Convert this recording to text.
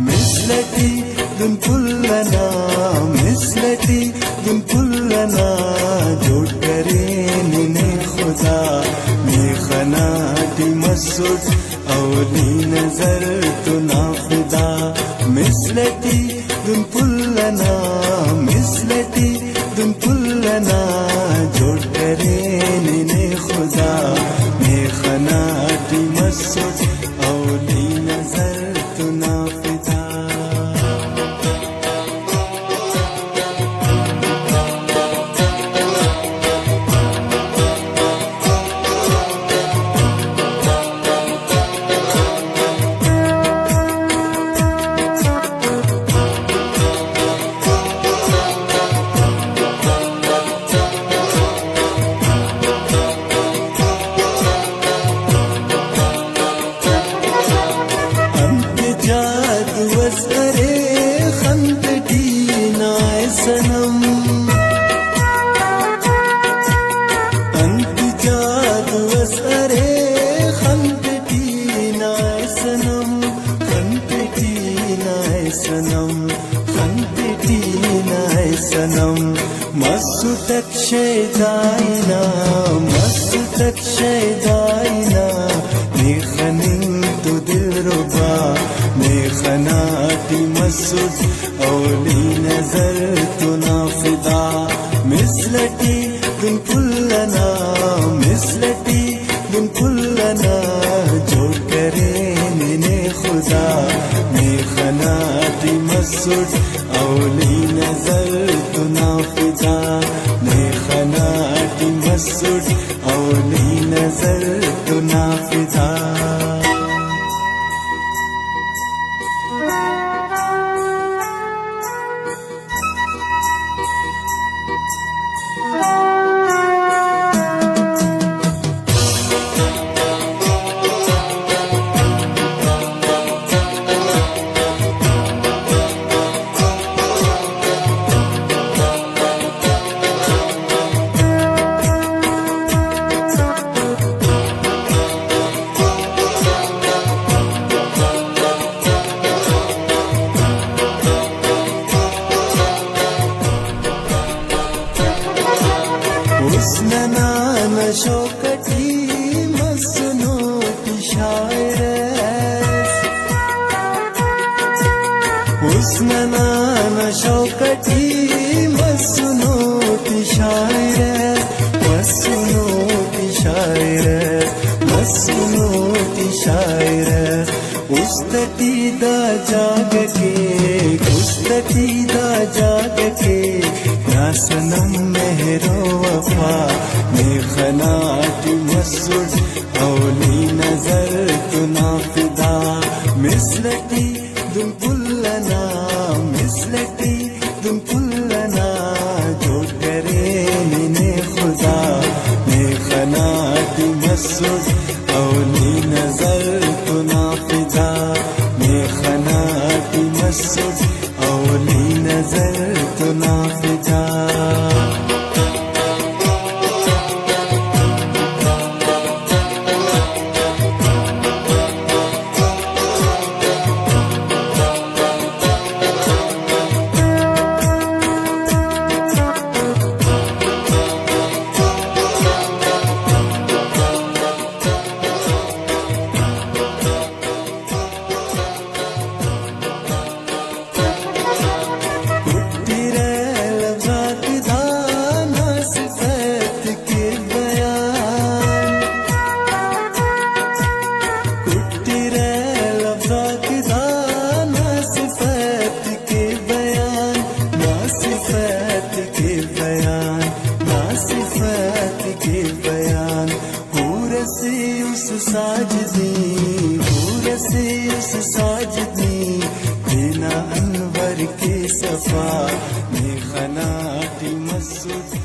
مثلتي دون كلنا مثلتي دون كلنا जोड़ करें ने खुदा मेखनाटी मसूद अवली नजर तो नाफिदा مثلتي دون كلنا مثلتي دون كلنا जोड़ करें ने खुदा मेखनाटी मसूद अवली नजर तो नाफिदा मस्तक शेदाइना मस्तक शेदाइना मेखनिन तो दिलरुबा मेखनाटी मसूद अवली नजर तो नाफिदा مثلتي دون كلنا مثلتي دون كلنا जोड़ करें ने खुदा मेखनाटी मसूद अवली नजर तो नाफिदा मेखनाटी मसूद अवली नजर तो नाफिदा हुस्नना नशोकती मसनो की शायर हुस्नना नशोकती मसनो की शायर मसनो की शायर मसनो की शायर उस्ततीदा जाग के उस्ततीदा जाग के या सनम मेहरो वफा मेखनाटी मसूद अवली नजर तो नाफिदा مثلتي دون كلنا مثلتي دون كلنا जोड़ करें ने खुदा मेखनाटी मसूद अवली नजर तो नाफिदा मेखनाटी मसूद अवली नजर तो नाफिदा साजदी पूरे से उस साजदी बिना अनवर के सफा मेखनाटी मसूद